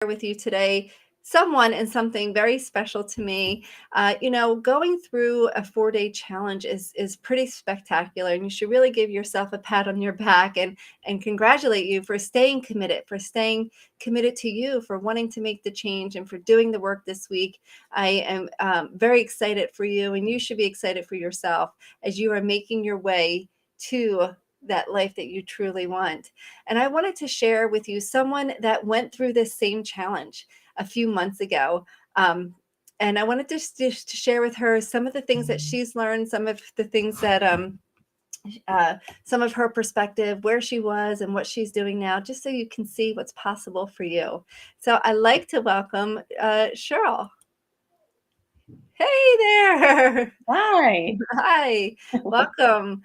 with you today someone and something very special to me. Going through a 4-day challenge is pretty spectacular, and you should really give yourself a pat on your back and congratulate you for staying committed to you, for wanting to make the change, and for doing the work this week. I am very excited for you, and you should be excited for yourself as you are making your way to that life that you truly want. And I wanted to share with you someone that went through this same challenge a few months ago. Um, and I wanted to share with her some of the things that she's learned, some of the things that, some of her perspective, where she was and what she's doing now, just so you can see what's possible for you. So I'd like to welcome Cheryl. Hey there. Hi. Hi, welcome.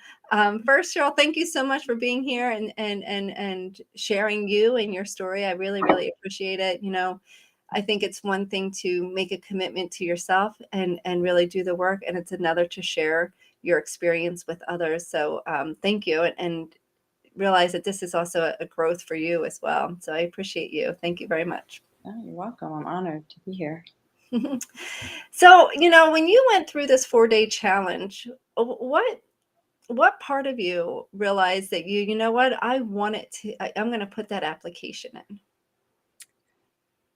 First, Cheryl, thank you so much for being here and sharing you and your story. I really, really appreciate it. I think it's one thing to make a commitment to yourself and really do the work, and it's another to share your experience with others. So thank you, and realize that this is also a growth for you as well. So I appreciate you. Thank you very much. Oh, you're welcome. I'm honored to be here. So, when you went through this 4-day challenge, what part of you realized that you know what, I want it to, I'm going to put that application in?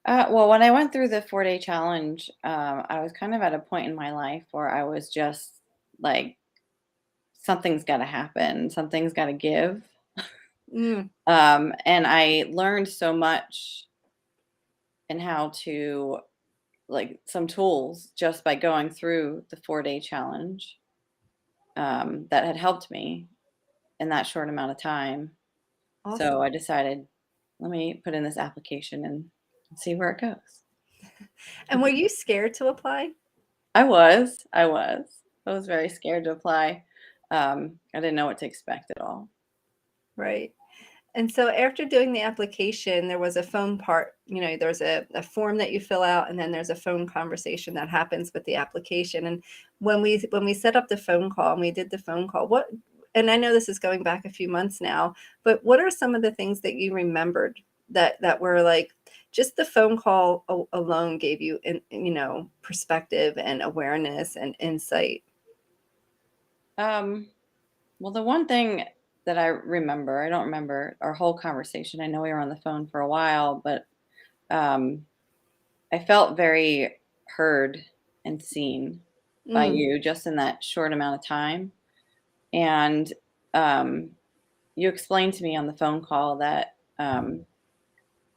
Well, when I went through the 4-day challenge, I was kind of at a point in my life where I was just like, something's got to happen, something's got to give. Mm, And I learned so much in how to, like, some tools just by going through the 4-day challenge that had helped me in that short amount of time. So awesome. I decided, let me put in this application and see where it goes. And were you scared to apply? I was very scared to apply. I didn't know what to expect at all. Right. And so after doing the application, there was a phone part, there's a form that you fill out, and then there's a phone conversation that happens with the application. And when we set up the phone call and we did the phone call, and I know this is going back a few months now, but what are some of the things that you remembered that were like, just the phone call alone gave you perspective and awareness and insight? Um, well, the one thing that I remember, I don't remember our whole conversation. I know we were on the phone for a while, but um, I felt very heard and seen by Mm, you just in that short amount of time. And um, you explained to me on the phone call that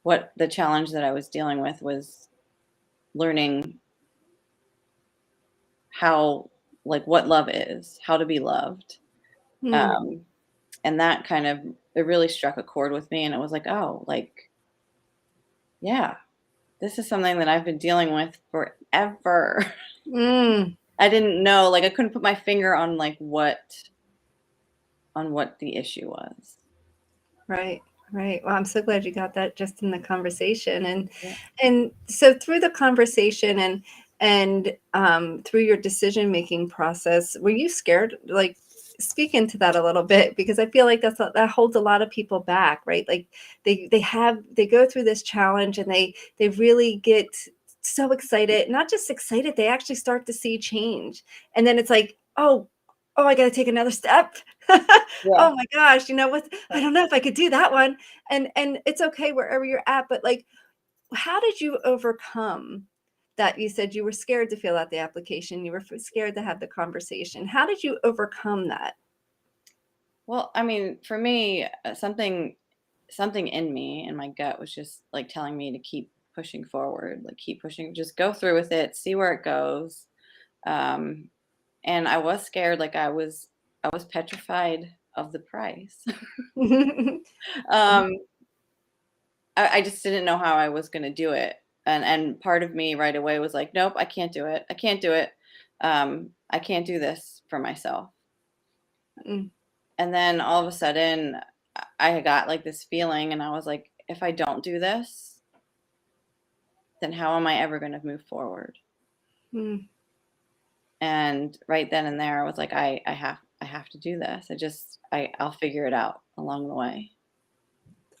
what the challenge that I was dealing with was learning how, like, what love is, how to be loved. mm, Um, and that kind of, it really struck a chord with me. And it was like, oh, like, yeah, this is something that I've been dealing with forever. mm. I didn't know, like, I couldn't put my finger on like what the issue was. Right, right. Well, I'm so glad you got that just in the conversation. And Yeah. and so through the conversation and through your decision making process, were you scared? Like, speak into that a little bit, because I feel like that holds a lot of people back, right? Like they go through this challenge and they really get so excited, not just excited, they actually start to see change. And then it's like, oh, I got to take another step. Yeah. Oh my gosh, you know what? I don't know if I could do that one. And it's okay wherever you're at, but like, how did you overcome that? You said you were scared to fill out the application, you were scared to have the conversation. How did you overcome that? Well, I mean, for me, something in me, in my gut, was just like telling me to keep pushing forward, like keep pushing, just go through with it, see where it goes. Um, and I was scared, like I was petrified of the price. um, I just didn't know how I was going to do it, and part of me right away was like, nope, I can't do it. I can't do it. I can't do this for myself. Mm, And then all of a sudden, I got like this feeling, and I was like, if I don't do this, then how am I ever going to move forward? mm. And right then and there, I was like, I have to do this. I'll figure it out along the way.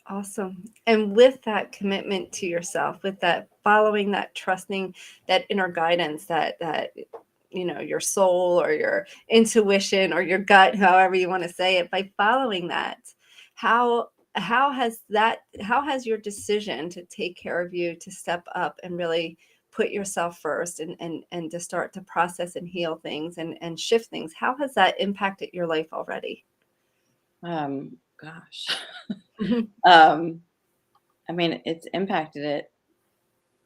Awesome. And with that commitment to yourself, with that following, that trusting, that inner guidance, that your soul or your intuition or your gut, however you want to say it, by following that, how how has your decision to take care of you, to step up and really put yourself first, and to start to process and heal things and shift things, how has that impacted your life already? Gosh. Mhm. um, I mean, it's impacted it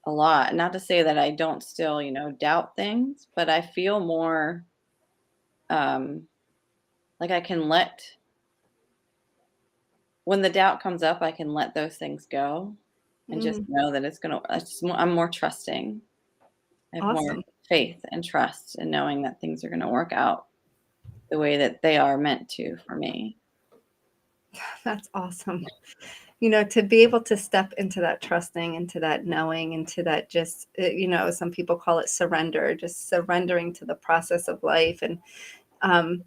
a lot. Not to say that I don't still, doubt things, but I feel more um, like I can let, when the doubt comes up, I can let those things go and just Mm, know that I'm more trusting. I have more awesome. faith and trust in knowing that things are going to work out the way that they are meant to for me. That's awesome. To be able to step into that trusting, into that knowing, into that just, some people call it surrender, just surrendering to the process of life. And um,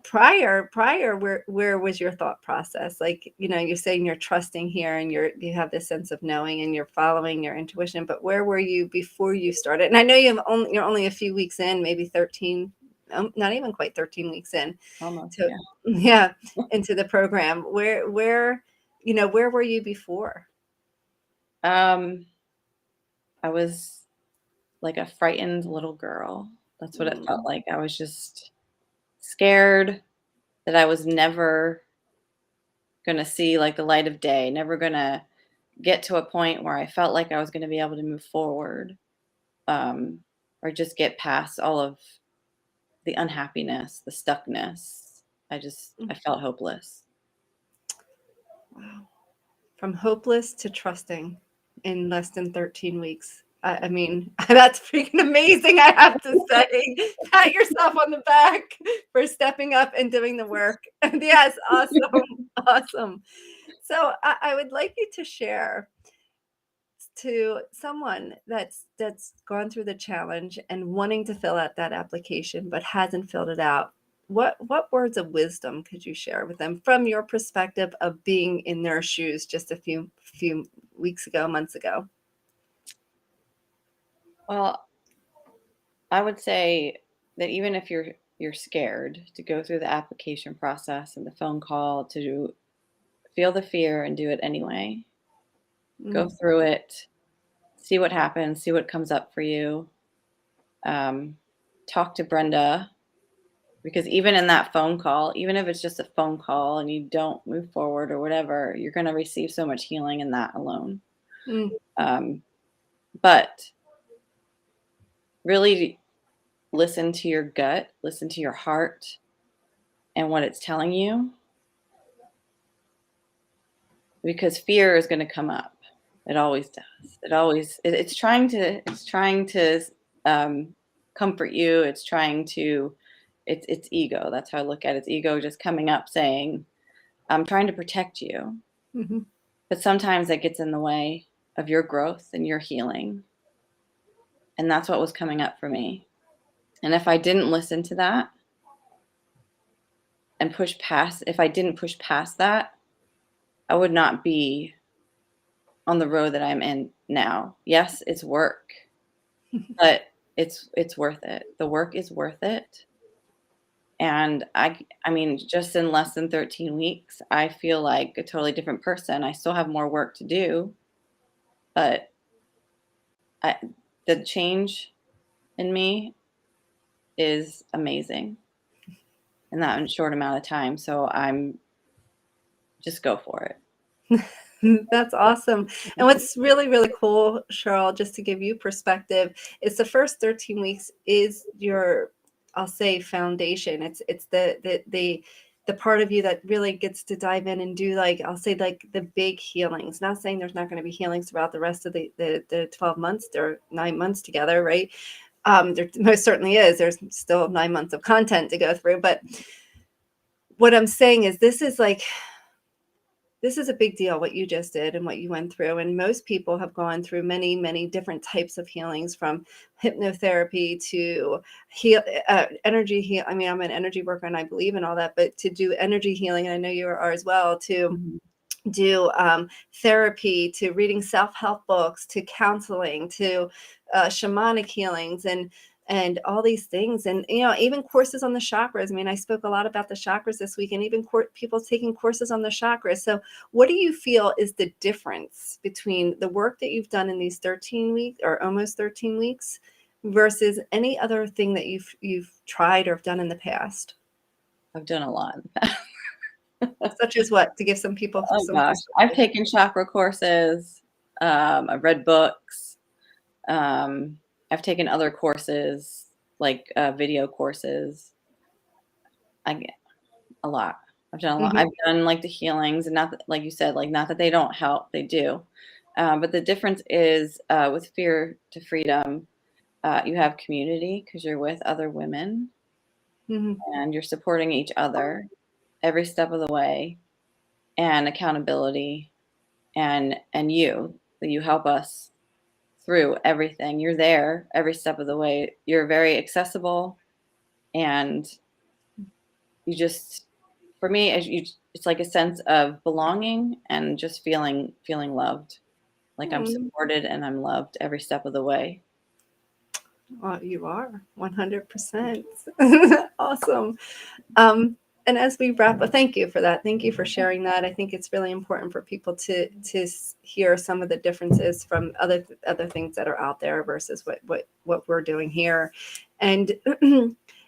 prior, where was your thought process? Like, you're saying you're trusting here, and you have this sense of knowing, and you're following your intuition. But where were you before you started? And I know you're only a few weeks in, maybe 13, not even quite 13 weeks in. Almost, So yeah. yeah, into the program. Where were you before? Um, I was like a frightened little girl. That's what it felt Mm, like. I was just scared that I was never gonna see like the light of day, never gonna get to a point where I felt like I was gonna be able to move forward, um, or just get past all of the unhappiness, the stuckness. I mm, felt hopeless. wow. From hopeless to trusting in less than 13 weeks. I mean, that's freaking amazing. I have to say, pat yourself on the back for stepping up and doing the work. Yes, awesome, awesome. So I would like you to share to someone that's gone through the challenge and wanting to fill out that application but hasn't filled it out. What words of wisdom could you share with them from your perspective of being in their shoes just a few weeks ago, months ago? Well, I would say that even if you're scared to go through the application process and the phone call, to feel the fear and do it anyway. Go Mm, through it, see what happens, see what comes up for you. Um, Talk to Brenda, because even in that phone call, even if it's just a phone call and you don't move forward or whatever, you're going to receive so much healing in that alone. mm, Um, but really listen to your gut, listen to your heart and what it's telling you, because fear is going to come up. It always does. It's trying to um, comfort you. It's trying to it's ego. That's how I look at it. It's ego just coming up saying, "I'm trying to protect you." mhm, But sometimes that gets in the way of your growth and your healing. And that's what was coming up for me. And if I didn't listen to that and if I didn't push past that, I would not be on the road that I'm in now. Yes, it's work, but it's worth it. The work is worth it. And I mean, just in less than 13 weeks, I feel like a totally different person. I still have more work to do, but I, the change in me is amazing in that short amount of time. So I'm just go for it. That's awesome. And what's really, really cool, Cheryl, just to give you perspective, is the first 13 weeks is your, I'll say, foundation. It's the part of you that really gets to dive in and do, like, I'll say, like, the big healings. Not saying there's not going to be healings throughout the rest of the 12 months or 9 months together, right? There most certainly is. There's still 9 months of content to go through. But what I'm saying is this is a big deal, what you just did and what you went through. And most people have gone through many, many different types of healings, from hypnotherapy to energy heal. I mean, I'm an energy worker and I believe in all that, but to do energy healing, and I know you are as well, to Mhm. do therapy, to reading self-help books, to counseling, to shamanic healings, and all these things, and even courses on the chakras. I mean, I spoke a lot about the chakras this week, and even people taking courses on the chakras. So what do you feel is the difference between the work that you've done in these 13 weeks, or almost 13 weeks, versus any other thing that you've tried or have done in the past? I've done a lot in the past. Such as what, to give some people Oh some gosh, I've perspective? taken chakra courses. I've read books. Um, I've taken other courses, like video courses. I get a lot. I've done a lot. Hmm. I've done like the healings, and not that, like you said, like not that they don't help, they do. But the difference is with Fear to Freedom, you have community because you're with other women Hmm. and you're supporting each other every step of the way, and accountability, and you help us through everything. You're there every step of the way. You're very accessible, and you just, for me, as you, it's like a sense of belonging and just feeling loved. Like I'm supported and I'm loved every step of the way. Well, you are 100%. Awesome. And as we wrap up, thank you for that. Thank you for sharing that. I think it's really important for people to hear some of the differences from other things that are out there versus what we're doing here. And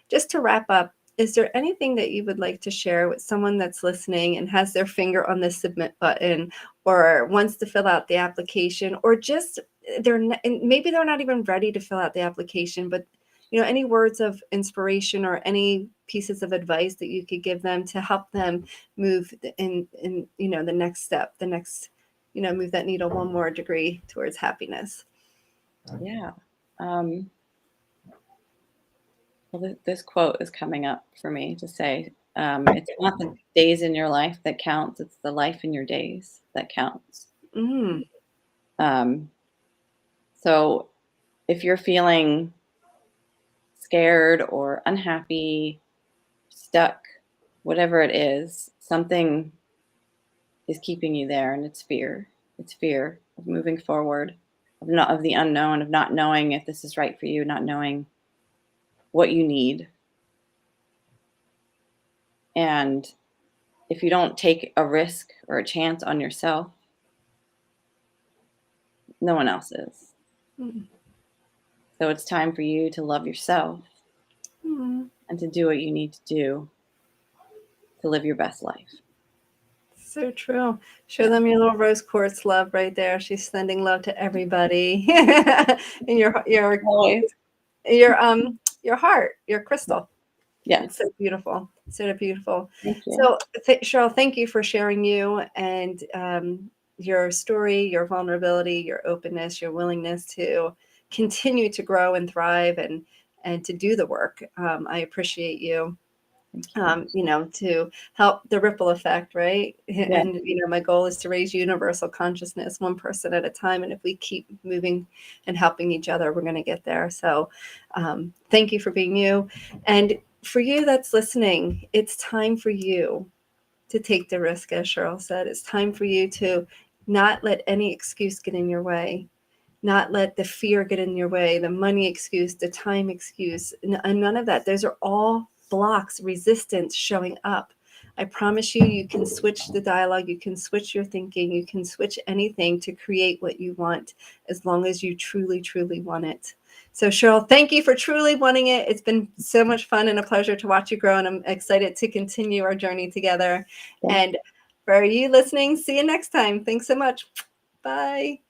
just to wrap up, is there anything that you would like to share with someone that's listening and has their finger on the submit button, or wants to fill out the application, or just and maybe they're not even ready to fill out the application, but any words of inspiration or any pieces of advice that you could give them to help them move in the next step, the next, move that needle one more degree towards happiness? Yeah. Um, well, this quote is coming up for me to say, it's not the days in your life that counts, it's the life in your days that counts. Mm, Um, so if you're feeling scared or unhappy, stuck, whatever it is, something is keeping you there, and it's fear. It's fear of moving forward, of the unknown, of not knowing if this is right for you, not knowing what you need. And if you don't take a risk or a chance on yourself, no one else is. mm, So it's time for you to love yourself mm. and to do what you need to do to live your best life. So true. Show Yeah. them your little rose quartz love right there. She's sending love to everybody. And Always. your heart, your Yeah. crystal. It's Yes. so beautiful. So beautiful. Thank you. So, Cheryl, thank you for sharing you and your story, your vulnerability, your openness, your willingness to continue to grow and thrive and to do the work. I appreciate you. Thank you. To help the ripple effect, right? Yeah. And my goal is to raise universal consciousness one person at a time. And if we keep moving and helping each other, we're going to get there. So, thank you for being you. And for you that's listening, it's time for you to take the risk, as Cheryl said. It's time for you to not let any excuse get in your way, not let the fear get in your way, the money excuse, the time excuse, and none of that. Those are all blocks, resistance showing up. I promise you, you can switch the dialogue, you can switch your thinking, you can switch anything to create what you want as long as you truly, truly want it. So, Cheryl, thank you for truly wanting it. It's been so much fun and a pleasure to watch you grow, and I'm excited to continue our journey together. Thank And for you listening, see you next time. Thanks so much. Bye.